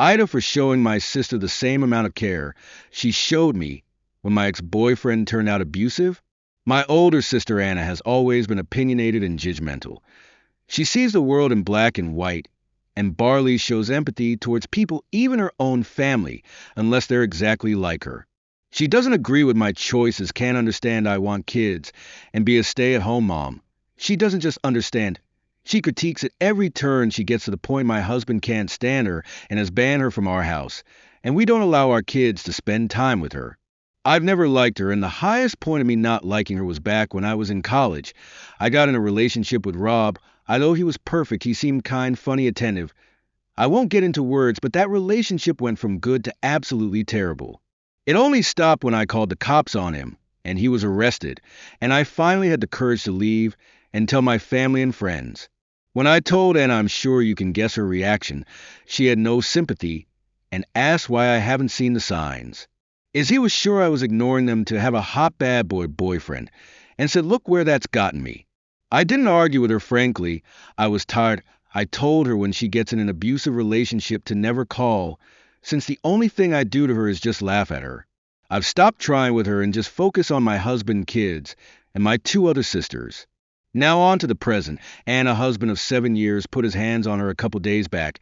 Ida for showing my sister the same amount of care she showed me when my ex-boyfriend turned out abusive. My older sister Anna has always been opinionated and judgmental. She sees the world in black and white, and Barley shows empathy towards people, even her own family, unless they're exactly like her. She doesn't agree with my choices, can't understand I want kids, and be a stay-at-home mom. She doesn't just understand. She critiques at every turn. She gets to the point my husband can't stand her and has banned her from our house, and we don't allow our kids to spend time with her. I've never liked her, and the highest point of me not liking her was back when I was in college. I got in a relationship with Rob. Although he was perfect, he seemed kind, funny, attentive. I won't get into words, but that relationship went from good to absolutely terrible. It only stopped when I called the cops on him, and he was arrested, and I finally had the courage to leave and tell my family and friends. When I told Anna, I'm sure you can guess her reaction. She had no sympathy and asked why I haven't seen the signs. As he was sure I was ignoring them to have a hot bad boy boyfriend, and said, look where that's gotten me. I didn't argue with her, frankly. I was tired. I told her when she gets in an abusive relationship to never call, since the only thing I do to her is just laugh at her. I've stopped trying with her and just focus on my husband, kids, and my two other sisters. Now on to the present. Anna, a husband of 7 years, put his hands on her a couple days back.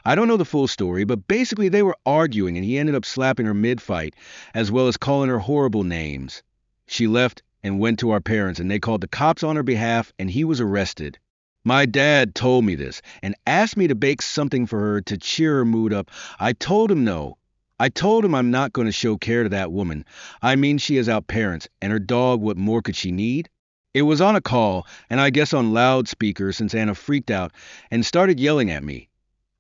I don't know the full story, but basically they were arguing and he ended up slapping her mid-fight, as well as calling her horrible names. She left and went to our parents, and they called the cops on her behalf, and he was arrested. My dad told me this and asked me to bake something for her to cheer her mood up. I told him no. I told him I'm not going to show care to that woman. I mean, she has out parents, and her dog, what more could she need? It was on a call, and I guess on loudspeaker, since Anna freaked out and started yelling at me.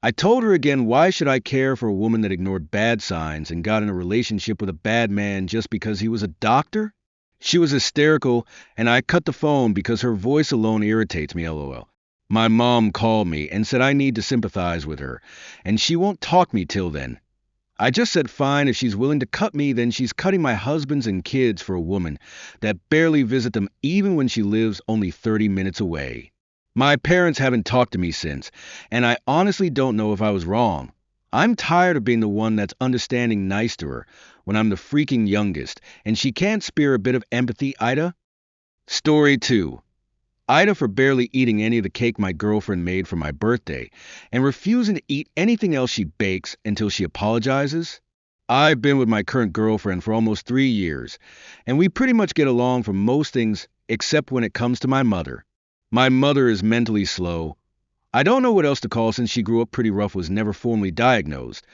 I told her again, why should I care for a woman that ignored bad signs and got in a relationship with a bad man just because he was a doctor? She was hysterical, and I cut the phone because her voice alone irritates me, lol. My mom called me and said I need to sympathize with her, and she won't talk me till then. I just said fine, if she's willing to cut me, then she's cutting my husbands and kids for a woman that barely visit them even when she lives only 30 minutes away. My parents haven't talked to me since, and I honestly don't know if I was wrong. I'm tired of being the one that's understanding nice to her when I'm the freaking youngest, and she can't spare a bit of empathy, Ida? Story 2. Ida for barely eating any of the cake my girlfriend made for my birthday and refusing to eat anything else she bakes until she apologizes. I've been with my current girlfriend for almost 3 years, and we pretty much get along for most things except when it comes to my mother. My mother is mentally slow. I don't know what else to call since she grew up pretty rough, was never formally diagnosed,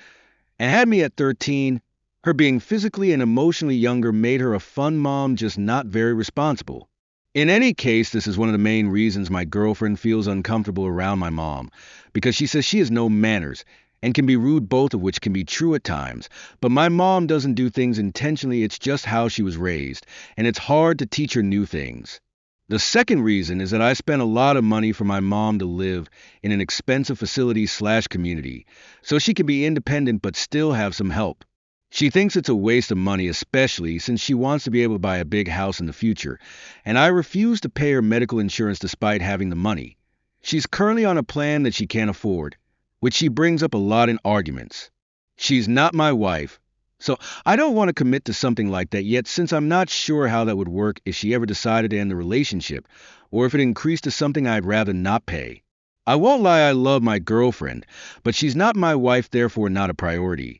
and had me at 13. Her being physically and emotionally younger made her a fun mom, just not very responsible. In any case, this is one of the main reasons my girlfriend feels uncomfortable around my mom, because she says she has no manners and can be rude, both of which can be true at times. But my mom doesn't do things intentionally, it's just how she was raised, and it's hard to teach her new things. The second reason is that I spent a lot of money for my mom to live in an expensive facility/community, so she can be independent but still have some help. She thinks it's a waste of money, especially since she wants to be able to buy a big house in the future, and I refuse to pay her medical insurance despite having the money. She's currently on a plan that she can't afford, which she brings up a lot in arguments. She's not my wife, so I don't want to commit to something like that yet, since I'm not sure how that would work if she ever decided to end the relationship, or if it increased to something I'd rather not pay. I won't lie, I love my girlfriend, but she's not my wife, therefore not a priority.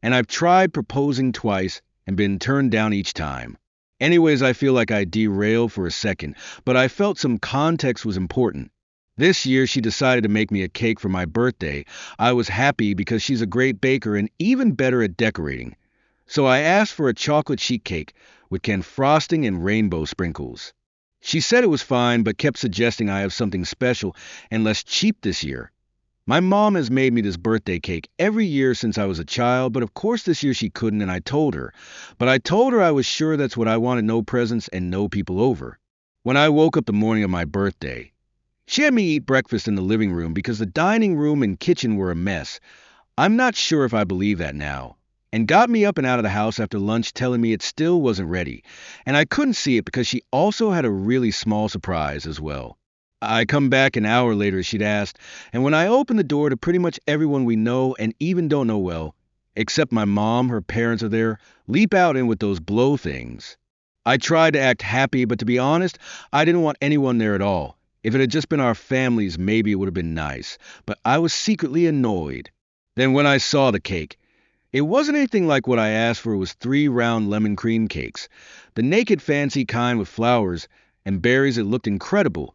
And I've tried proposing twice and been turned down each time. Anyways, I feel like I derailed for a second, but I felt some context was important. This year, she decided to make me a cake for my birthday. I was happy because she's a great baker and even better at decorating. So I asked for a chocolate sheet cake with canned frosting and rainbow sprinkles. She said it was fine, but kept suggesting I have something special and less cheap this year. My mom has made me this birthday cake every year since I was a child, but of course this year she couldn't, and I told her. But I told her I was sure that's what I wanted, no presents and no people over. When I woke up the morning of my birthday, she had me eat breakfast in the living room because the dining room and kitchen were a mess. I'm not sure if I believe that now. And got me up and out of the house after lunch, telling me it still wasn't ready. And I couldn't see it because she also had a really small surprise as well. I come back an hour later, she'd asked, and when I open the door to pretty much everyone we know and even don't know well, except my mom, her parents are there, leap out in with those blow things. I tried to act happy, but to be honest, I didn't want anyone there at all. If it had just been our families, maybe it would have been nice, but I was secretly annoyed. Then when I saw the cake, it wasn't anything like what I asked for. It was 3 round lemon cream cakes. The naked fancy kind with flowers and berries that looked incredible.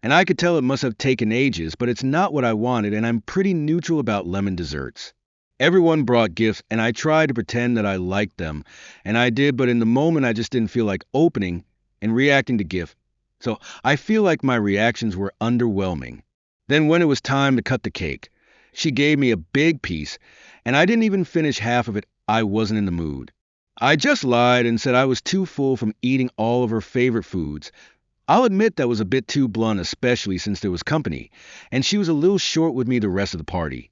And I could tell it must have taken ages, but it's not what I wanted, and I'm pretty neutral about lemon desserts. Everyone brought gifts, and I tried to pretend that I liked them. And I did, but in the moment I just didn't feel like opening and reacting to gift. So I feel like my reactions were underwhelming. Then when it was time to cut the cake, she gave me a big piece, and I didn't even finish half of it. I wasn't in the mood. I just lied and said I was too full from eating all of her favorite foods. I'll admit that was a bit too blunt, especially since there was company, and she was a little short with me the rest of the party.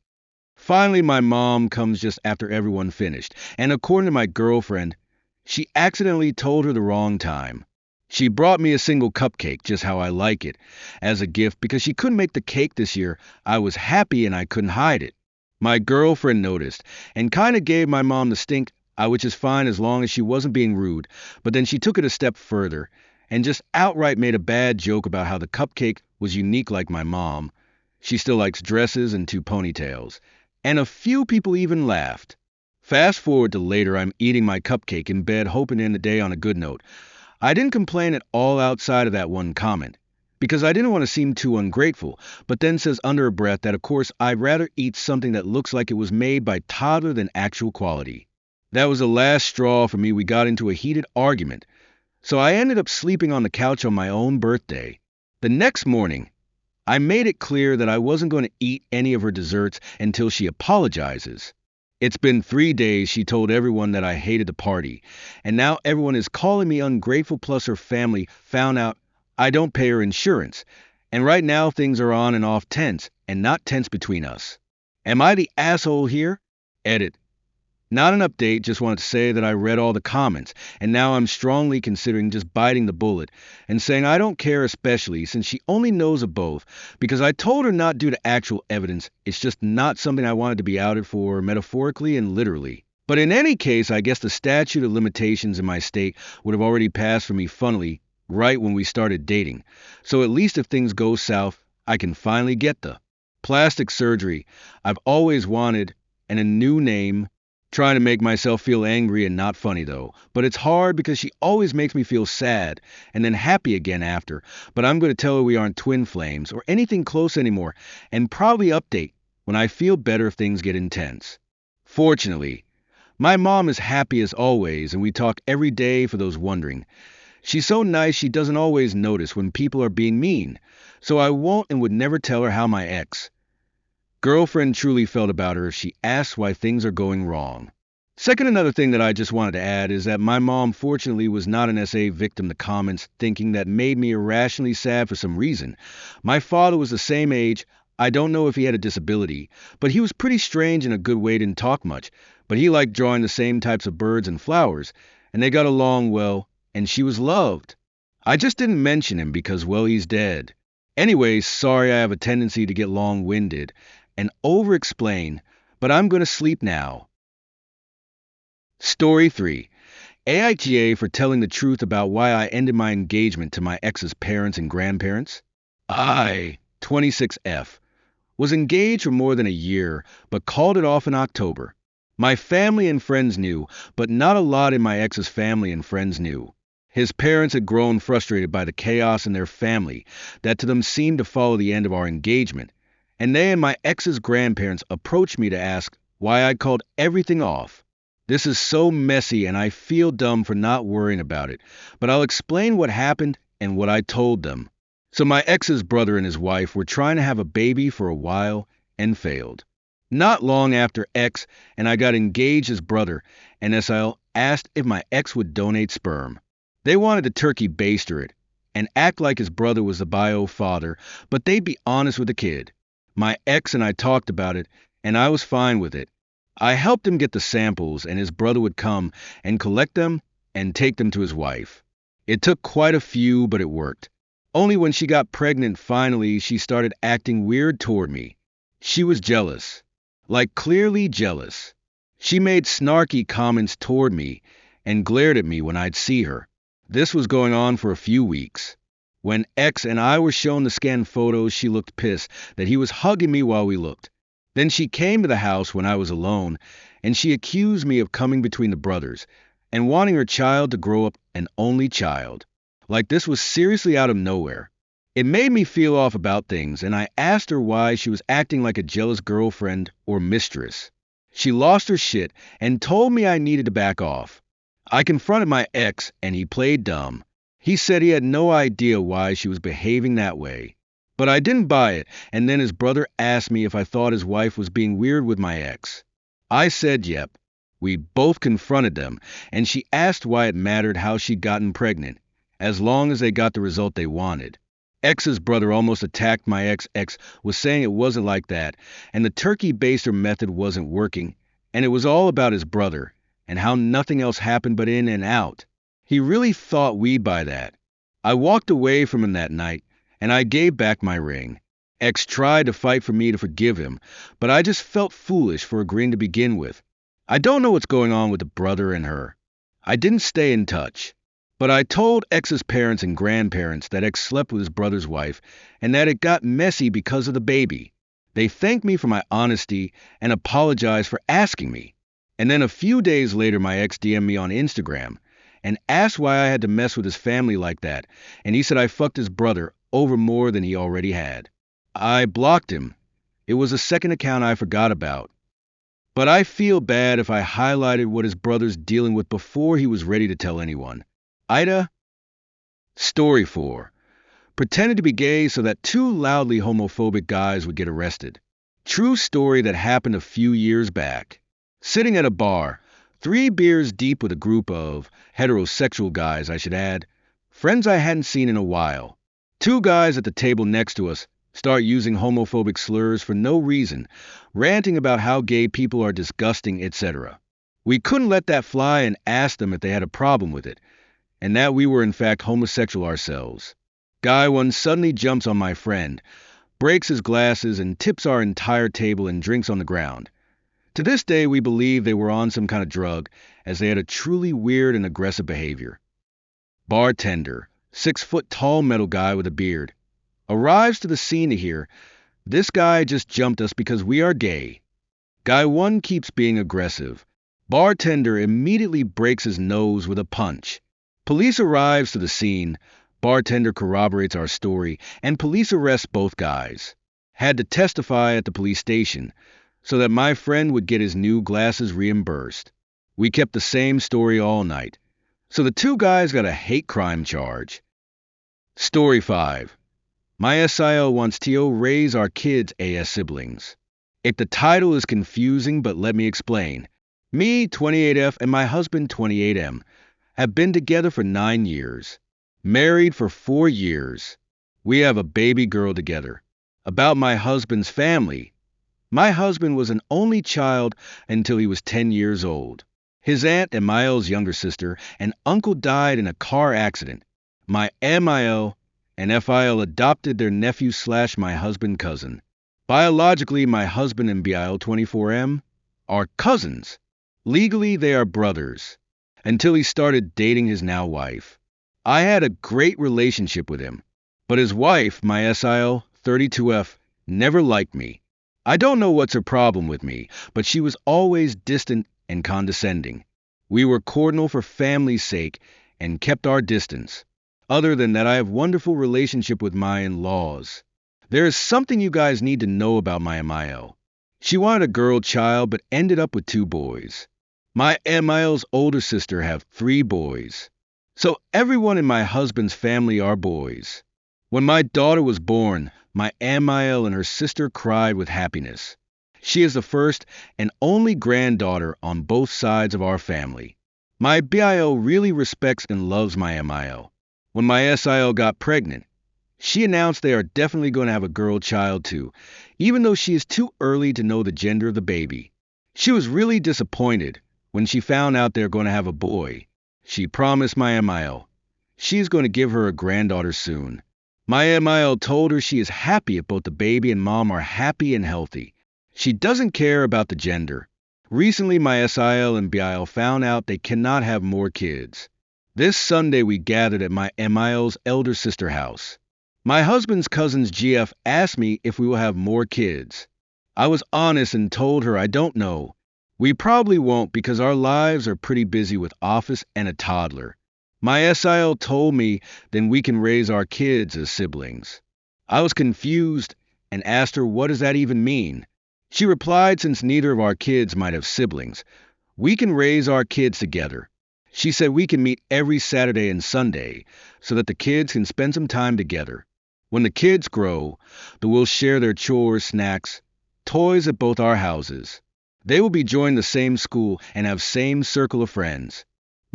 Finally, my mom comes just after everyone finished, and according to my girlfriend, she accidentally told her the wrong time. She brought me a single cupcake, just how I like it, as a gift because she couldn't make the cake this year. I was happy and I couldn't hide it. My girlfriend noticed and kind of gave my mom the stink, which is fine as long as she wasn't being rude, but then she took it a step further and just outright made a bad joke about how the cupcake was unique like my mom. She still likes dresses and 2 ponytails. And a few people even laughed. Fast forward to later, I'm eating my cupcake in bed, hoping to end the day on a good note. I didn't complain at all outside of that one comment, because I didn't want to seem too ungrateful, but then says under her breath that of course I'd rather eat something that looks like it was made by toddler than actual quality. That was the last straw for me. We got into a heated argument, so I ended up sleeping on the couch on my own birthday. The next morning, I made it clear that I wasn't going to eat any of her desserts until she apologizes. It's been 3 days. She told everyone that I hated the party, and now everyone is calling me ungrateful, plus her family found out I don't pay her insurance, and right now things are on and off tense, and not tense between us. Am I the asshole here? Edit. Not an update, just wanted to say that I read all the comments, and now I'm strongly considering just biting the bullet and saying I don't care, especially since she only knows of both, because I told her not due to actual evidence. It's just not something I wanted to be outed for, metaphorically and literally. But in any case, I guess the statute of limitations in my state would have already passed for me, funnily, right when we started dating. So at least if things go south, I can finally get the plastic surgery I've always wanted and a new name. Trying to make myself feel angry and not funny though, but it's hard because she always makes me feel sad and then happy again after. But I'm going to tell her we aren't twin flames or anything close anymore, and probably update when I feel better if things get intense. Fortunately, my mom is happy as always, and we talk every day for those wondering. She's so nice she doesn't always notice when people are being mean, so I won't and would never tell her how my ex-girlfriend truly felt about her if she asks why things are going wrong. Second, another thing that I just wanted to add is that my mom fortunately was not an SA victim to comments thinking that made me irrationally sad for some reason. My father was the same age. I don't know if he had a disability, but he was pretty strange in a good way, didn't talk much, but he liked drawing the same types of birds and flowers, and they got along well, and she was loved. I just didn't mention him because, well, he's dead. Anyways, sorry I have a tendency to get long-winded and over-explain, but I'm going to sleep now. Story 3. AITA for telling the truth about why I ended my engagement to my ex's parents and grandparents. I, 26F, was engaged for more than a year, but called it off in October. My family and friends knew, but not a lot in my ex's family and friends knew. His parents had grown frustrated by the chaos in their family that to them seemed to follow the end of our engagement, and they and my ex's grandparents approached me to ask why I'd called everything off. This is so messy and I feel dumb for not worrying about it, but I'll explain what happened and what I told them. So my ex's brother and his wife were trying to have a baby for a while and failed. Not long after X and I got engaged as brother and SL asked if my ex would donate sperm. They wanted the turkey baster it and act like his brother was the bio father, but they'd be honest with the kid. My ex and I talked about it, and I was fine with it. I helped him get the samples, and his brother would come and collect them and take them to his wife. It took quite a few, but it worked. Only when she got pregnant finally she started acting weird toward me. She was jealous. Like clearly jealous. She made snarky comments toward me and glared at me when I'd see her. This was going on for a few weeks. When X and I were shown the scanned photos, she looked pissed that he was hugging me while we looked. Then she came to the house when I was alone, and she accused me of coming between the brothers and wanting her child to grow up an only child. Like this was seriously out of nowhere. It made me feel off about things, and I asked her why she was acting like a jealous girlfriend or mistress. She lost her shit and told me I needed to back off. I confronted my ex, and he played dumb. He said he had no idea why she was behaving that way. But I didn't buy it, and then his brother asked me if I thought his wife was being weird with my ex. I said yep. We both confronted them, and she asked why it mattered how she'd gotten pregnant, as long as they got the result they wanted. Ex's brother almost attacked my ex was saying it wasn't like that, and the turkey baster method wasn't working, and it was all about his brother, and how nothing else happened but in and out. He really thought we'd buy that. I walked away from him that night, and I gave back my ring. X tried to fight for me to forgive him, but I just felt foolish for agreeing to begin with. I don't know what's going on with the brother and her. I didn't stay in touch. But I told X's parents and grandparents that X slept with his brother's wife and that it got messy because of the baby. They thanked me for my honesty and apologized for asking me. And then a few days later my ex DM'd me on Instagram and asked why I had to mess with his family like that, and he said I fucked his brother over more than he already had. I blocked him. It was a second account I forgot about. But I feel bad if I highlighted what his brother's dealing with before he was ready to tell anyone. Aita? Story 4. Pretended to be gay so that 2 loudly homophobic guys would get arrested. True story that happened a few years back. Sitting at a bar, 3 beers deep with a group of heterosexual guys, I should add, friends I hadn't seen in a while. 2 guys at the table next to us start using homophobic slurs for no reason, ranting about how gay people are disgusting, etc. We couldn't let that fly and asked them if they had a problem with it, and that we were in fact homosexual ourselves. Guy 1 suddenly jumps on my friend, breaks his glasses, and tips our entire table and drinks on the ground. To this day, we believe they were on some kind of drug, as they had a truly weird and aggressive behavior. Bartender, 6-foot tall metal guy with a beard, arrives to the scene to hear, "This guy just jumped us because we are gay." Guy 1 keeps being aggressive. Bartender immediately breaks his nose with a punch. Police arrives to the scene, bartender corroborates our story, and police arrest both guys. Had to testify at the police station, so that my friend would get his new glasses reimbursed. We kept the same story all night. So the 2 guys got a hate crime charge. Story 5. My SIL wants to raise our kids AS siblings. If the title is confusing, but let me explain. Me, 28F, and my husband, 28M, have been together for 9 years, married for 4 years. We have a baby girl together. About my husband's family. My husband was an only child until he was 10 years old. His aunt, Emil's younger sister, and uncle died in a car accident. My MIL and FIL adopted their nephew/my husband cousin. Biologically, my husband and BIL 24M are cousins. Legally, they are brothers. Until he started dating his now wife. I had a great relationship with him, but his wife, my SIL 32F, never liked me. I don't know what's her problem with me, but she was always distant and condescending. We were cordial for family's sake and kept our distance. Other than that, I have a wonderful relationship with my in-laws. There is something you guys need to know about my MIL. She wanted a girl child but ended up with 2 boys. My MIL's older sister have 3 boys. So everyone in my husband's family are boys. When my daughter was born, my MIL and her sister cried with happiness. She is the first and only granddaughter on both sides of our family. My BIL really respects and loves my MIL. When my SIL got pregnant, she announced they are definitely going to have a girl child too, even though she is too early to know the gender of the baby. She was really disappointed when she found out they're going to have a boy. She promised my MIL she is going to give her a granddaughter soon. My MIL told her she is happy if both the baby and mom are happy and healthy. She doesn't care about the gender. Recently, my SIL and BIL found out they cannot have more kids. This Sunday, we gathered at my MIL's elder sister house. My husband's cousin's GF asked me if we will have more kids. I was honest and told her I don't know. We probably won't because our lives are pretty busy with office and a toddler. My SIL told me then we can raise our kids as siblings. I was confused and asked her what does that even mean. She replied since neither of our kids might have siblings, we can raise our kids together. She said we can meet every Saturday and Sunday so that the kids can spend some time together. When the kids grow, they will share their chores, snacks, toys at both our houses. They will be joining the same school and have same circle of friends.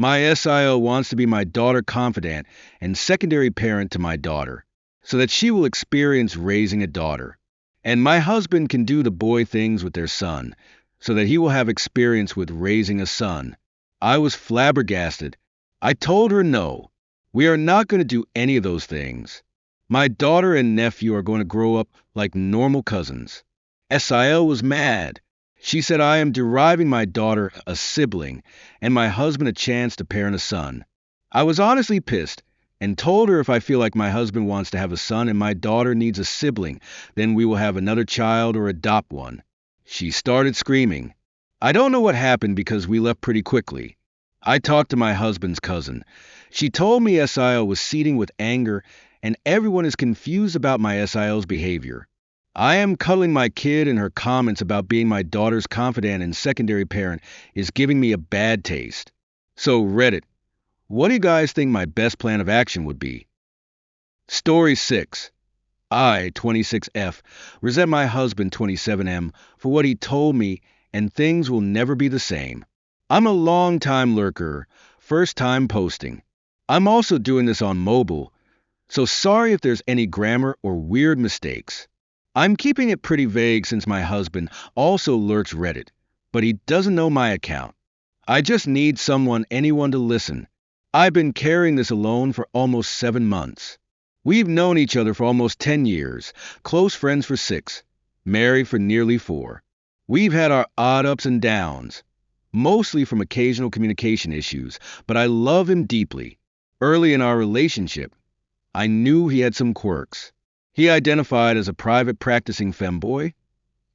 My SIO wants to be my daughter confidant and secondary parent to my daughter, so that she will experience raising a daughter. And my husband can do the boy things with their son, so that he will have experience with raising a son. I was flabbergasted. I told her no. We are not going to do any of those things. My daughter and nephew are going to grow up like normal cousins. SIL was mad. She said I am deriving my daughter a sibling and my husband a chance to parent a son. I was honestly pissed and told her if I feel like my husband wants to have a son and my daughter needs a sibling, then we will have another child or adopt one. She started screaming. I don't know what happened because we left pretty quickly. I talked to my husband's cousin. She told me SIL was seething with anger and everyone is confused about my SIL's behavior. I am cuddling my kid and her comments about being my daughter's confidant and secondary parent is giving me a bad taste. So Reddit, what do you guys think my best plan of action would be? Story 6. I, 26F, resent my husband, 27M, for what he told me and things will never be the same. I'm a long-time lurker, first-time posting. I'm also doing this on mobile, so sorry if there's any grammar or weird mistakes. I'm keeping it pretty vague since my husband also lurks Reddit, but he doesn't know my account. I just need anyone to listen. I've been carrying this alone for almost 7 months. We've known each other for almost 10 years, close friends for 6, married for nearly 4. We've had our odd ups and downs, mostly from occasional communication issues, but I love him deeply. Early in our relationship, I knew he had some quirks. He identified as a private practicing femboy,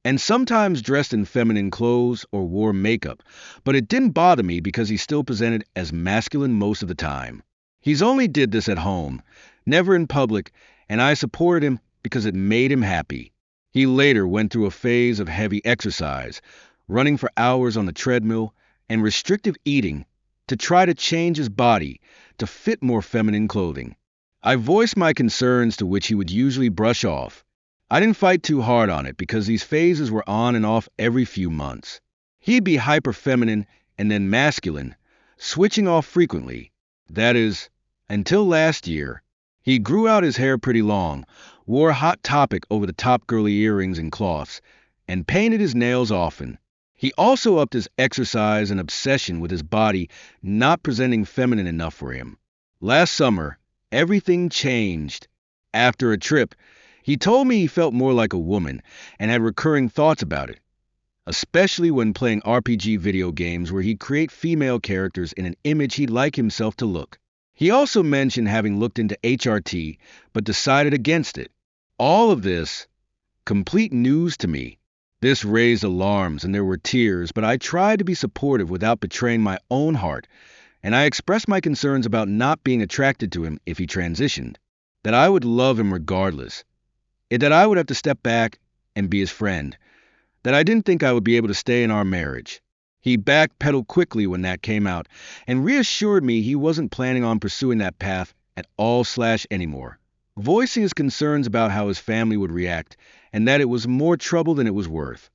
and sometimes dressed in feminine clothes or wore makeup, but it didn't bother me because he still presented as masculine most of the time. He's only did this at home, never in public, and I supported him because it made him happy. He later went through a phase of heavy exercise, running for hours on the treadmill, and restrictive eating to try to change his body to fit more feminine clothing. I voiced my concerns to which he would usually brush off. I didn't fight too hard on it because these phases were on and off every few months. He'd be hyper-feminine and then masculine, switching off frequently. That is, until last year. He grew out his hair pretty long, wore Hot Topic over the top girly earrings and cloths, and painted his nails often. He also upped his exercise and obsession with his body not presenting feminine enough for him. Last summer, everything changed. After a trip, he told me he felt more like a woman and had recurring thoughts about it, especially when playing RPG video games where he'd create female characters in an image he'd like himself to look. He also mentioned having looked into HRT but decided against it. All of this, complete news to me. This raised alarms and there were tears, but I tried to be supportive without betraying my own heart, and I expressed my concerns about not being attracted to him if he transitioned, that I would love him regardless, that I would have to step back and be his friend, that I didn't think I would be able to stay in our marriage. He backpedaled quickly when that came out and reassured me he wasn't planning on pursuing that path at all anymore, voicing his concerns about how his family would react and that it was more trouble than it was worth.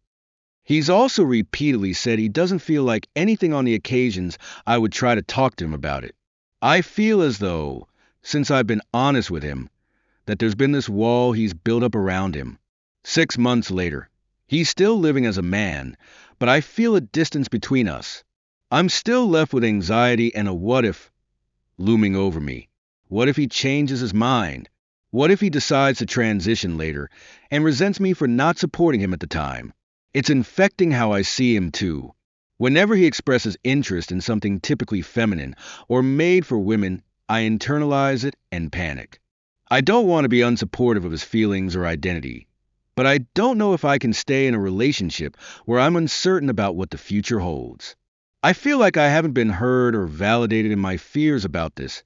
He's also repeatedly said he doesn't feel like anything on the occasions I would try to talk to him about it. I feel as though, since I've been honest with him, that there's been this wall he's built up around him. 6 months later, he's still living as a man, but I feel a distance between us. I'm still left with anxiety and a what if looming over me. What if he changes his mind? What if he decides to transition later and resents me for not supporting him at the time? It's infecting how I see him, too. Whenever he expresses interest in something typically feminine or made for women, I internalize it and panic. I don't want to be unsupportive of his feelings or identity, but I don't know if I can stay in a relationship where I'm uncertain about what the future holds. I feel like I haven't been heard or validated in my fears about this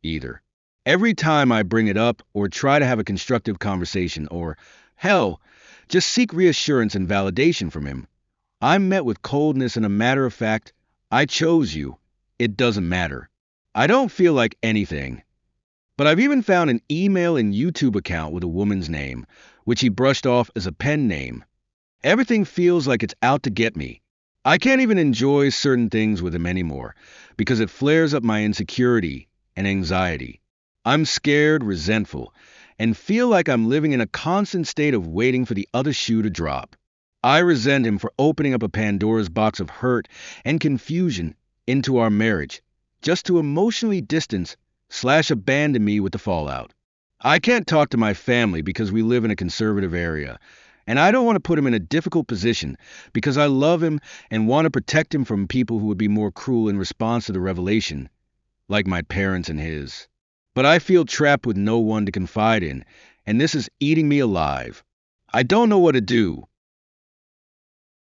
either. Every time I bring it up or try to have a constructive conversation or, hell, just seek reassurance and validation from him, I'm met with coldness and a matter of fact, I chose you. It doesn't matter. I don't feel like anything. But I've even found an email and YouTube account with a woman's name, which he brushed off as a pen name. Everything feels like it's out to get me. I can't even enjoy certain things with him anymore because it flares up my insecurity and anxiety. I'm scared, resentful, and feel like I'm living in a constant state of waiting for the other shoe to drop. I resent him for opening up a Pandora's box of hurt and confusion into our marriage, just to emotionally distance/abandon me with the fallout. I can't talk to my family because we live in a conservative area, and I don't want to put him in a difficult position because I love him and want to protect him from people who would be more cruel in response to the revelation, like my parents and his. But I feel trapped with no one to confide in, and this is eating me alive. I don't know what to do.